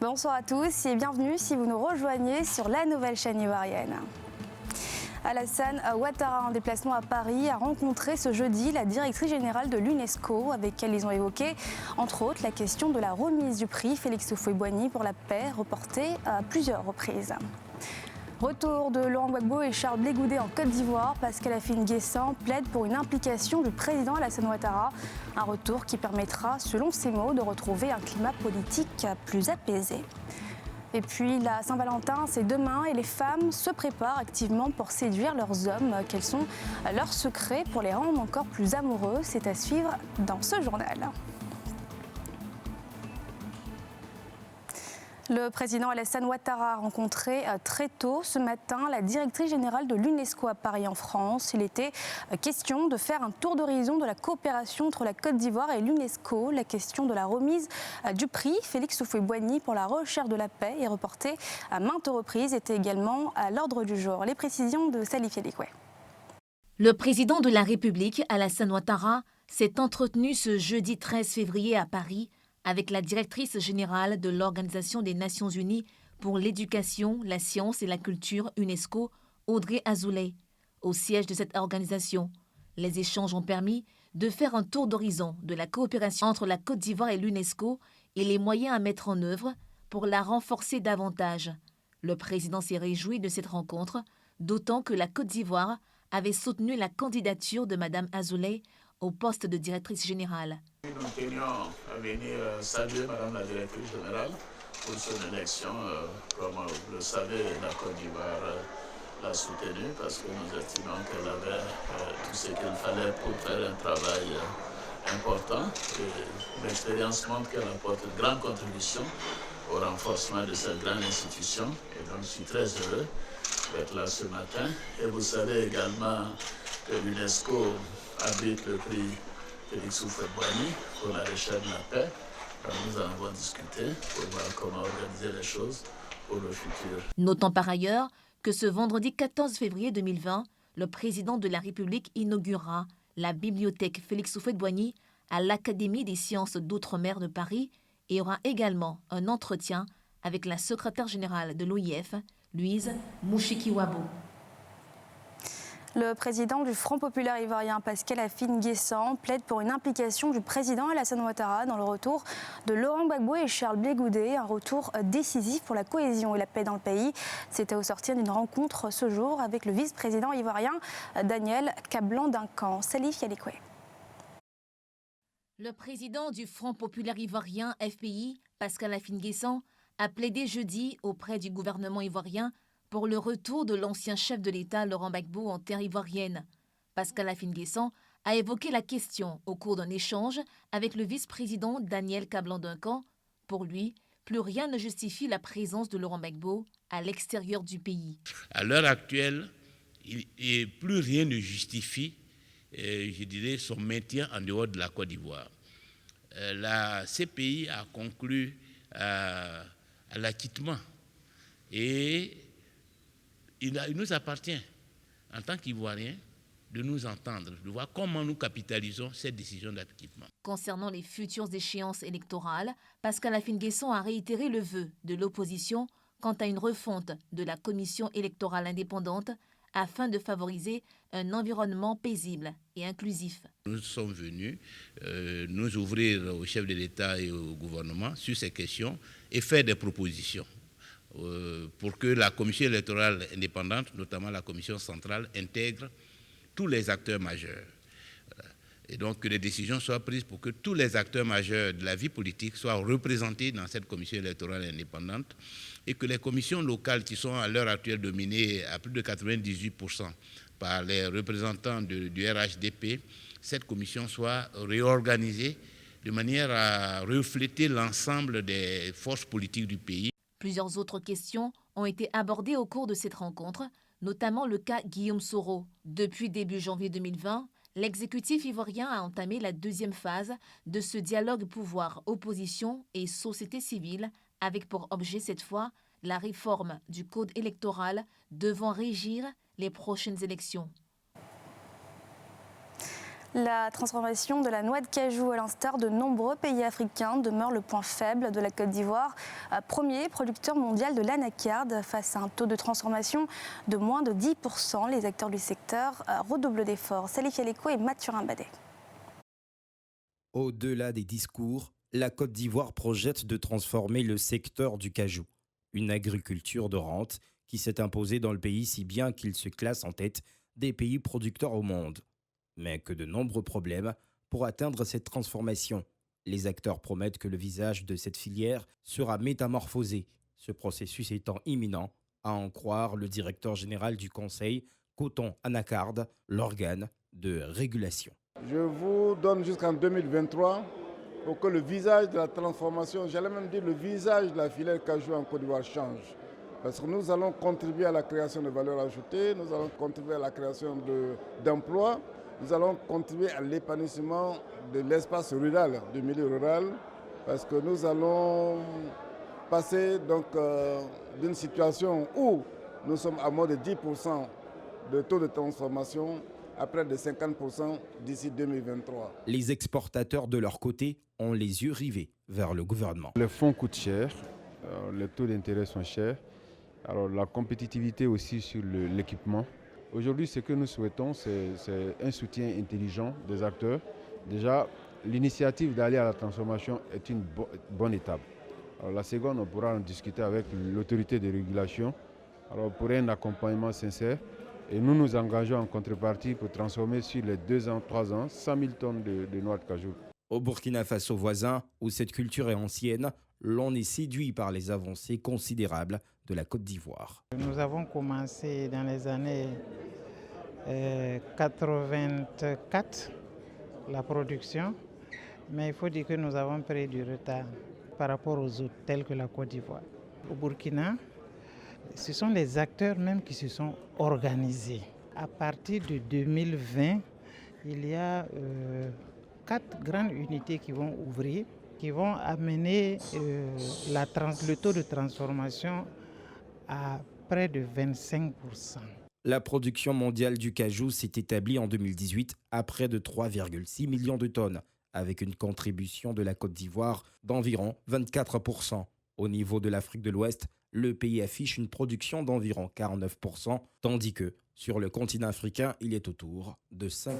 Bonsoir à tous et bienvenue si vous nous rejoignez sur la nouvelle chaîne ivoirienne. Alassane Ouattara, en déplacement à Paris, a rencontré ce jeudi la directrice générale de l'UNESCO, avec laquelle ils ont évoqué, entre autres, la question de la remise du prix Félix Houphouët-Boigny pour la paix, reportée à plusieurs reprises. Retour de Laurent Gbagbo et Charles Blé Goudet en Côte d'Ivoire. Pascal Afine-Guessant plaide pour une implication du président Alassane Ouattara. Un retour qui permettra, selon ses mots, de retrouver un climat politique plus apaisé. Et puis la Saint-Valentin, c'est demain et les femmes se préparent activement pour séduire leurs hommes. Quels sont leurs secrets pour les rendre encore plus amoureux? C'est à suivre dans ce journal. Le président Alassane Ouattara a rencontré très tôt ce matin la directrice générale de l'UNESCO à Paris en France. Il était question de faire un tour d'horizon de la coopération entre la Côte d'Ivoire et l'UNESCO. La question de la remise du prix Félix Houphouët-Boigny pour la recherche de la paix est reportée à maintes reprises, était également à l'ordre du jour. Les précisions de Salif Yalikoué. Le président de la République, Alassane Ouattara, s'est entretenu ce jeudi 13 février à Paris avec la directrice générale de l'Organisation des Nations Unies pour l'éducation, la science et la culture, UNESCO, Audrey Azoulay, au siège de cette organisation. Les échanges ont permis de faire un tour d'horizon de la coopération entre la Côte d'Ivoire et l'UNESCO et les moyens à mettre en œuvre pour la renforcer davantage. Le président s'est réjoui de cette rencontre, d'autant que la Côte d'Ivoire avait soutenu la candidature de Mme Azoulay au poste de directrice générale. Nous tenions à venir saluer Mme la directrice générale pour son élection. Comme vous le savez, la Côte d'Ivoire l'a soutenue parce que nous estimons qu'elle avait tout ce qu'il fallait pour faire un travail important. Et l'expérience montre qu'elle apporte une grande contribution au renforcement de cette grande institution. Et donc je suis très heureux d'être là ce matin. Et vous savez également que l'UNESCO abrite le prix Félix Houphouët-Boigny pour la recherche de la paix. Alors nous en avons discuté pour voir comment organiser les choses pour le futur. Notons par ailleurs que ce vendredi 14 février 2020, le président de la République inaugurera la bibliothèque Félix Houphouët-Boigny à l'Académie des sciences d'outre-mer de Paris et aura également un entretien avec la secrétaire générale de l'OIF, Louise Mouchikiwabo. Le président du Front populaire ivoirien, Pascal Afine-Guessant, plaide pour une implication du président Alassane Ouattara dans le retour de Laurent Gbagbo et Charles Blé Goudet, un retour décisif pour la cohésion et la paix dans le pays. C'était au sortir d'une rencontre ce jour avec le vice-président ivoirien Daniel Kablan-Duncan. Salif Yalikoué. Le président du Front populaire ivoirien, FPI, Pascal Afine-Guessant, a plaidé jeudi auprès du gouvernement ivoirien pour le retour de l'ancien chef de l'État Laurent Gbagbo en terre ivoirienne. Pascal Afine-Guessant a évoqué la question au cours d'un échange avec le vice-président Daniel Kablan-Duncan. Pour lui, plus rien ne justifie la présence de Laurent Gbagbo à l'extérieur du pays. À l'heure actuelle, plus rien ne justifie, je dirais, son maintien en dehors de la Côte d'Ivoire. La CPI a conclu à l'acquittement et il nous appartient, en tant qu'Ivoiriens, de nous entendre, de voir comment nous capitalisons cette décision d'acquittement. Concernant les futures échéances électorales, Pascal Afine-Guessant a réitéré le vœu de l'opposition quant à une refonte de la commission électorale indépendante afin de favoriser un environnement paisible et inclusif. Nous sommes venus nous ouvrir au chef de l'État et au gouvernement sur ces questions et faire des propositions pour que la commission électorale indépendante, notamment la commission centrale, intègre tous les acteurs majeurs. Et donc que les décisions soient prises pour que tous les acteurs majeurs de la vie politique soient représentés dans cette commission électorale indépendante et que les commissions locales qui sont à l'heure actuelle dominées à plus de 98% par les représentants du RHDP, cette commission soit réorganisée de manière à refléter l'ensemble des forces politiques du pays. Plusieurs autres questions ont été abordées au cours de cette rencontre, notamment le cas Guillaume Soro. Depuis début janvier 2020, l'exécutif ivoirien a entamé la deuxième phase de ce dialogue pouvoir-opposition et société civile, avec pour objet cette fois la réforme du code électoral devant régir les prochaines élections. La transformation de la noix de cajou, à l'instar de nombreux pays africains, demeure le point faible de la Côte d'Ivoire, premier producteur mondial de l'anacarde. Face à un taux de transformation de moins de 10%, les acteurs du secteur redoublent d'efforts. Salif Yaleko et Mathurin Badet. Au-delà des discours, la Côte d'Ivoire projette de transformer le secteur du cajou, une agriculture de rente qui s'est imposée dans le pays si bien qu'il se classe en tête des pays producteurs au monde. Mais que de nombreux problèmes pour atteindre cette transformation. Les acteurs promettent que le visage de cette filière sera métamorphosé, ce processus étant imminent, à en croire le directeur général du Conseil, Coton Anacarde, l'organe de régulation. Je vous donne jusqu'en 2023 pour que le visage de la transformation, j'allais même dire le visage de la filière cajou en Côte d'Ivoire change. Parce que nous allons contribuer à la création de valeur ajoutée, nous allons contribuer à la création d'emplois, nous allons contribuer à l'épanouissement de l'espace rural, du milieu rural, parce que nous allons passer donc d'une situation où nous sommes à moins de 10% de taux de transformation à près de 50% d'ici 2023. Les exportateurs de leur côté ont les yeux rivés vers le gouvernement. Les fonds coûtent cher, les taux d'intérêt sont chers, alors la compétitivité aussi sur l'équipement. Aujourd'hui, ce que nous souhaitons, c'est un soutien intelligent des acteurs. Déjà, l'initiative d'aller à la transformation est une bonne étape. Alors, la seconde, on pourra en discuter avec l'autorité de régulation pour un accompagnement sincère. Et nous nous engageons en contrepartie pour transformer sur les 2 ans, 3 ans, 100 000 tonnes de noix de cajou. Au Burkina Faso voisin, où cette culture est ancienne, l'on est séduit par les avancées considérables de la Côte d'Ivoire. Nous avons commencé dans les années 84 la production, mais il faut dire que nous avons pris du retard par rapport aux autres, tels que la Côte d'Ivoire. Au Burkina, ce sont les acteurs même qui se sont organisés. À partir de 2020, il y a 4 grandes unités qui vont ouvrir, qui vont amener le taux de transformation à près de 25%. La production mondiale du cajou s'est établie en 2018 à près de 3,6 millions de tonnes, avec une contribution de la Côte d'Ivoire d'environ 24%. Au niveau de l'Afrique de l'Ouest, le pays affiche une production d'environ 49%, tandis que sur le continent africain, il est autour de 59%.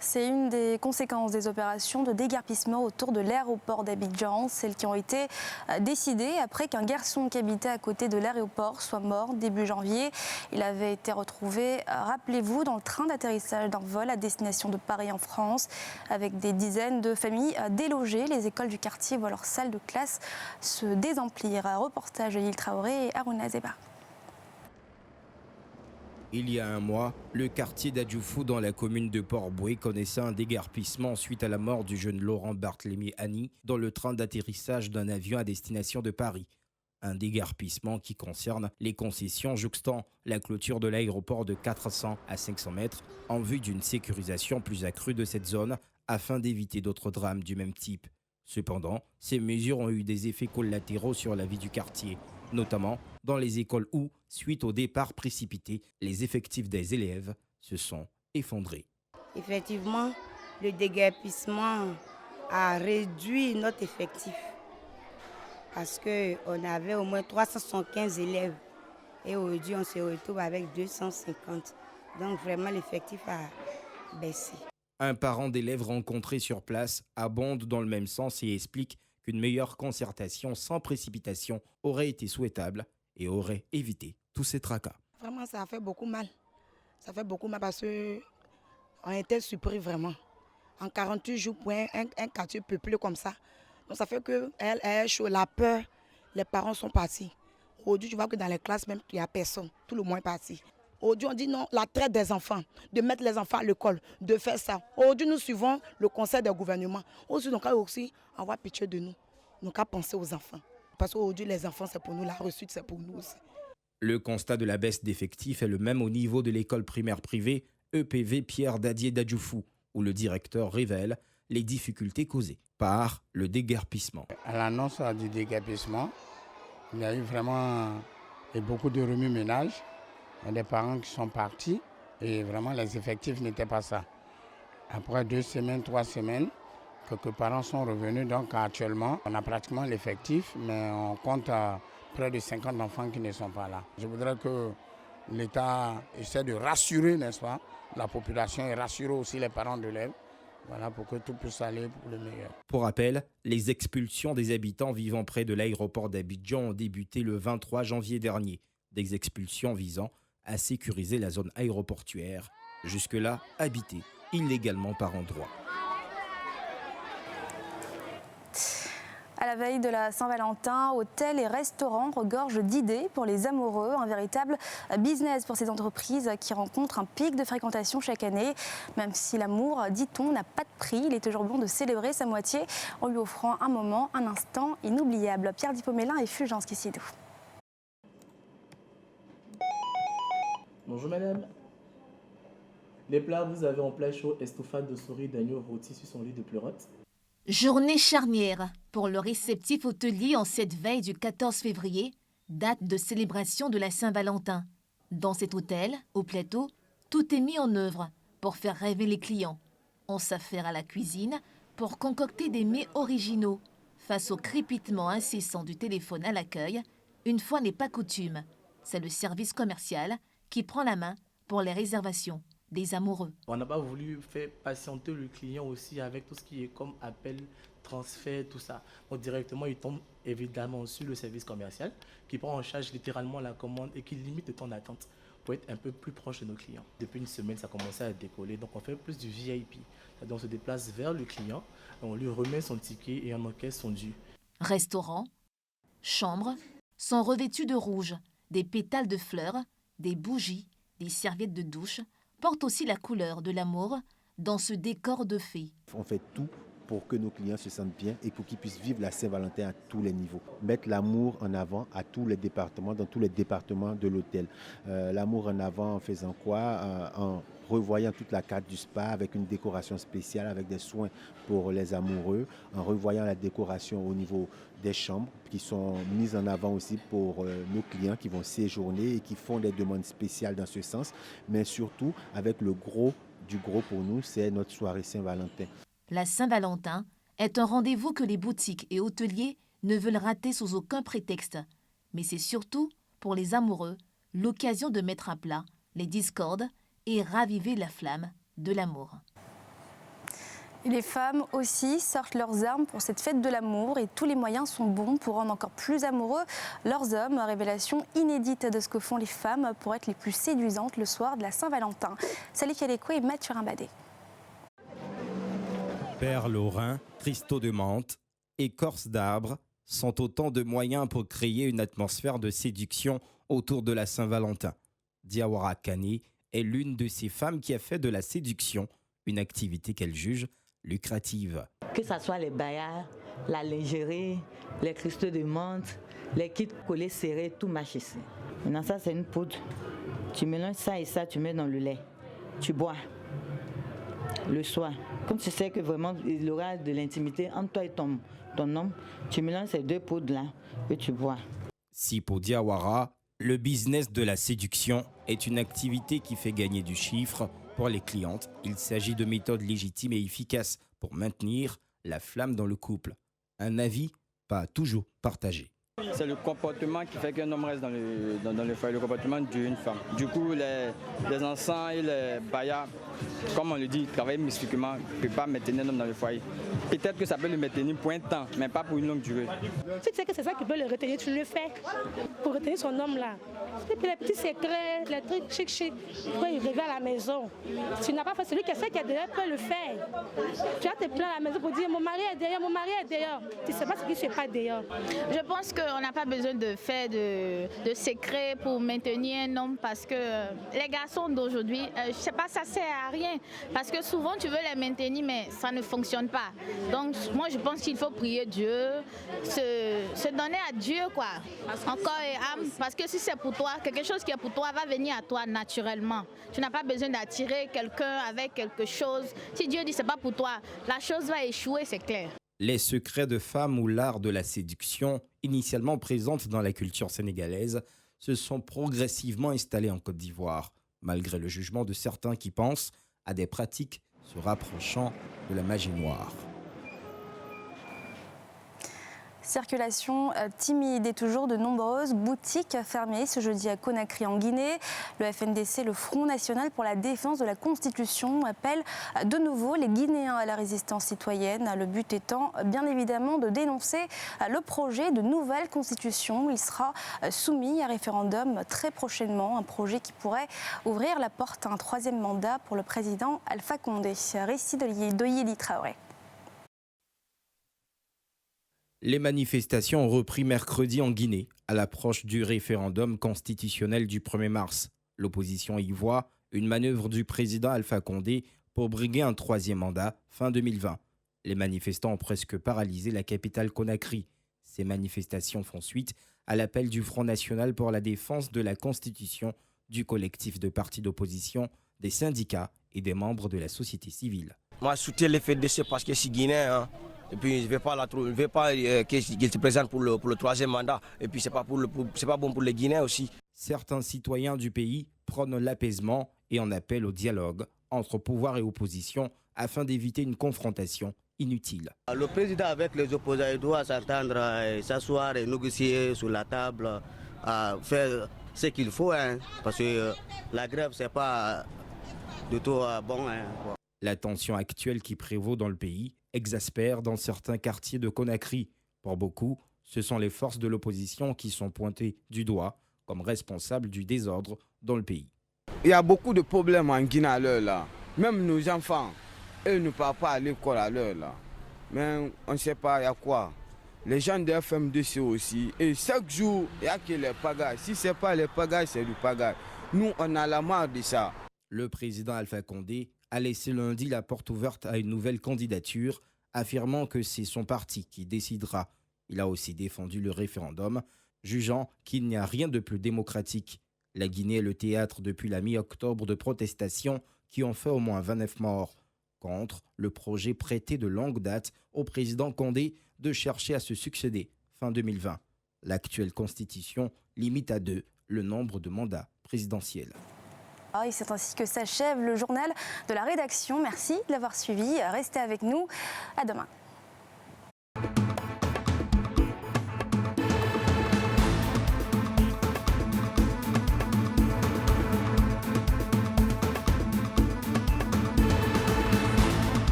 C'est une des conséquences des opérations de déguerpissement autour de l'aéroport d'Abidjan, celles qui ont été décidées après qu'un garçon qui habitait à côté de l'aéroport soit mort début janvier. Il avait été retrouvé, rappelez-vous, dans le train d'atterrissage d'un vol à destination de Paris en France, avec des dizaines de familles délogées. Les écoles du quartier voient leurs salles de classe se désemplir. Reportage de Lille Traoré et Harouna Zeba. Il y a un mois, le quartier d'Adjoufou dans la commune de Port-Boué connaissait un déguerpissement suite à la mort du jeune Laurent Barthélemy Annie dans le train d'atterrissage d'un avion à destination de Paris. Un déguerpissement qui concerne les concessions jouxtant la clôture de l'aéroport de 400 à 500 mètres en vue d'une sécurisation plus accrue de cette zone afin d'éviter d'autres drames du même type. Cependant, ces mesures ont eu des effets collatéraux sur la vie du quartier, notamment dans les écoles où, suite au départ précipité, les effectifs des élèves se sont effondrés. Effectivement, le déguerpissement a réduit notre effectif parce qu'on avait au moins 375 élèves et aujourd'hui on se retrouve avec 250. Donc vraiment l'effectif a baissé. Un parent d'élève rencontré sur place abonde dans le même sens et explique qu'une meilleure concertation sans précipitation aurait été souhaitable et aurait évité tous ces tracas. Vraiment, ça a fait beaucoup mal. Ça fait beaucoup mal parce qu'on était surpris vraiment. En 48 jours, pour un quartier peuplé comme ça. Donc ça fait que la peur, les parents sont partis. Aujourd'hui, tu vois que dans les classes même, il n'y a personne. Tout le monde est parti. Aujourd'hui, on dit non, la traite des enfants, de mettre les enfants à l'école, de faire ça. Aujourd'hui, nous suivons le conseil du gouvernement. Aujourd'hui, nous avons aussi avoir pitié de nous. Nous avons pensé aux enfants. Parce qu'aujourd'hui, les enfants, c'est pour nous. La réussite, c'est pour nous aussi. Le constat de la baisse d'effectifs est le même au niveau de l'école primaire privée EPV Pierre Dadier d'Adjoufou, où le directeur révèle les difficultés causées par le déguerpissement. À l'annonce du déguerpissement, il y a eu vraiment beaucoup de remue-ménage. Il y a des parents qui sont partis Et vraiment, les effectifs n'étaient pas ça. Après 2 semaines, 3 semaines, quelques parents sont revenus. Donc actuellement, on a pratiquement l'effectif, mais on compte à près de 50 enfants qui ne sont pas là. Je voudrais que l'État essaie de rassurer, n'est-ce pas, la population et rassurer aussi les parents d'élèves. Voilà, pour que tout puisse aller pour le meilleur. Pour rappel, les expulsions des habitants vivant près de l'aéroport d'Abidjan ont débuté le 23 janvier dernier. Des expulsions visant à sécuriser la zone aéroportuaire, jusque-là habitée illégalement par endroits. À la veille de la Saint-Valentin, hôtels et restaurants regorgent d'idées pour les amoureux. Un véritable business pour ces entreprises qui rencontrent un pic de fréquentation chaque année. Même si l'amour, dit-on, n'a pas de prix, il est toujours bon de célébrer sa moitié en lui offrant un moment, un instant inoubliable. Pierre Dipomélin et Fulgence Kissidou. Bonjour madame. Les plats, vous avez en plat chaud estouffade de souris d'agneau rôti sur son lit de pleurote. Journée charnière pour le réceptif hôtelier en cette veille du 14 février, date de célébration de la Saint-Valentin. Dans cet hôtel, au plateau, tout est mis en œuvre pour faire rêver les clients. On s'affaire à la cuisine pour concocter des mets originaux. Face au crépitement incessant du téléphone à l'accueil, une fois n'est pas coutume. C'est le service commercial qui prend la main pour les réservations des amoureux. On n'a pas voulu faire patienter le client aussi avec tout ce qui est comme appel, transfert, tout ça. Donc directement, il tombe évidemment sur le service commercial qui prend en charge littéralement la commande et qui limite le temps d'attente pour être un peu plus proche de nos clients. Depuis une semaine, ça a commencé à décoller, donc on fait plus du VIP. Donc on se déplace vers le client, on lui remet son ticket et on encaisse son dû. Restaurants, chambres sont revêtus de rouge, des pétales de fleurs, des bougies, des serviettes de douche portent aussi la couleur de l'amour dans ce décor de fées. On fait tout pour que nos clients se sentent bien et pour qu'ils puissent vivre la Saint-Valentin à tous les niveaux. Mettre l'amour en avant à tous les départements, dans tous les départements de l'hôtel. L'amour en avant en faisant quoi? En revoyant toute la carte du spa avec une décoration spéciale, avec des soins pour les amoureux, en revoyant la décoration au niveau des chambres qui sont mises en avant aussi pour nos clients qui vont séjourner et qui font des demandes spéciales dans ce sens. Mais surtout, avec le gros du gros pour nous, c'est notre soirée Saint-Valentin. La Saint-Valentin est un rendez-vous que les boutiques et hôteliers ne veulent rater sous aucun prétexte. Mais c'est surtout, pour les amoureux, l'occasion de mettre à plat les discordes et raviver la flamme de l'amour. Et les femmes aussi sortent leurs armes pour cette fête de l'amour et tous les moyens sont bons pour rendre encore plus amoureux leurs hommes. Révélation inédite de ce que font les femmes pour être les plus séduisantes le soir de la Saint-Valentin. Salif Aleko et Mathurin Badé. Perles au rein, cristaux de menthe, écorce d'arbre sont autant de moyens pour créer une atmosphère de séduction autour de la Saint-Valentin. Diawara Kane est l'une de ces femmes qui a fait de la séduction une activité qu'elle juge lucrative. Que ce soit les baillards, la lingerie, les cristaux de menthe, les kits collés serrés, tout marche ici. Maintenant ça c'est une poudre. Tu mélanges ça et ça, tu mets dans le lait. Tu bois le soir. Comme tu sais que vraiment il y aura de l'intimité entre toi et ton homme, tu mélanges ces deux poudres-là et tu bois. Si pour Diawara, le business de la séduction est une activité qui fait gagner du chiffre pour les clientes, il s'agit de méthodes légitimes et efficaces pour maintenir la flamme dans le couple. Un avis pas toujours partagé. C'est le comportement qui fait qu'un homme reste dans le foyer, le comportement d'une femme. Du coup, les encens et les baillards, comme on le dit, travaillent mystiquement, ne peuvent pas maintenir un homme dans le foyer. Peut-être que ça peut le maintenir pour un temps, mais pas pour une longue durée. Si tu sais que c'est ça qui peut le retenir, tu le fais pour retenir son homme là. Et puis les petits secrets, les trucs chic, quand il revient à la maison. Si tu n'as pas fait, celui qui sait qu'il est derrière peut le faire. Tu vas te plaindre à la maison pour dire mon mari est derrière, mon mari est derrière. Tu ne sais pas ce qui ne se passe derrière. Je pense qu'on n'a pas besoin de faire de secrets pour maintenir un homme parce que les garçons d'aujourd'hui, je ne sais pas, ça ne sert à rien. Parce que souvent tu veux les maintenir mais ça ne fonctionne pas. Donc moi je pense qu'il faut prier Dieu, se donner à Dieu quoi, encore et âme. Parce que si c'est pour toi, quelque chose qui est pour toi va venir à toi naturellement. Tu n'as pas besoin d'attirer quelqu'un avec quelque chose. Si Dieu dit c'est pas pour toi, la chose va échouer, c'est clair. Les secrets de femmes ou l'art de la séduction, initialement présentes dans la culture sénégalaise, se sont progressivement installés en Côte d'Ivoire. malgré le jugement de certains qui pensent à des pratiques se rapprochant de la magie noire. Circulation timide et toujours de nombreuses boutiques fermées ce jeudi à Conakry en Guinée. Le FNDC, le Front National pour la défense de la Constitution, appelle de nouveau les Guinéens à la résistance citoyenne. Le but étant bien évidemment de dénoncer le projet de nouvelle Constitution. Il sera soumis à référendum très prochainement, un projet qui pourrait ouvrir la porte à un troisième mandat pour le président Alpha Condé. Récit de Yéli Traoré. Les manifestations ont repris mercredi en Guinée, à l'approche du référendum constitutionnel du 1er mars. L'opposition y voit une manœuvre du président Alpha Condé pour briguer un troisième mandat fin 2020. Les manifestants ont presque paralysé la capitale Conakry. Ces manifestations font suite à l'appel du Front National pour la défense de la Constitution, du collectif de partis d'opposition, des syndicats et des membres de la société civile. Moi, je soutiens le FNDC parce que je suis guinéen. Et puis je ne veux pas qu'il se présente pour le troisième mandat. Et puis ce n'est pas bon pour les Guinéens aussi. Certains citoyens du pays prônent l'apaisement et en appellent au dialogue entre pouvoir et opposition afin d'éviter une confrontation inutile. Le président avec les opposants doit s'entendre, s'asseoir et négocier sur la table, faire ce qu'il faut, parce que la grève, ce n'est pas du tout bon. La tension actuelle qui prévaut dans le pays exaspère dans certains quartiers de Conakry. Pour beaucoup, ce sont les forces de l'opposition qui sont pointées du doigt comme responsables du désordre dans le pays. Il y a beaucoup de problèmes en Guinée à l'heure là. Même nos enfants, eux ne partent pas à l'école à l'heure là. Mais on ne sait pas il y a quoi. Les gens de FMDC aussi. Et chaque jour, il y a que les pagailles. Si ce n'est pas les pagailles, c'est du pagaille. Nous, on a la marre de ça. Le président Alpha Condé a laissé lundi la porte ouverte à une nouvelle candidature, affirmant que c'est son parti qui décidera. Il a aussi défendu le référendum, jugeant qu'il n'y a rien de plus démocratique. La Guinée est le théâtre depuis la mi-octobre de protestations qui ont fait au moins 29 morts contre le projet prêté de longue date au président Condé de chercher à se succéder fin 2020. L'actuelle constitution limite à 2 le nombre de mandats présidentiels. Et c'est ainsi que s'achève le journal de la rédaction. Merci de l'avoir suivi. Restez avec nous. À demain.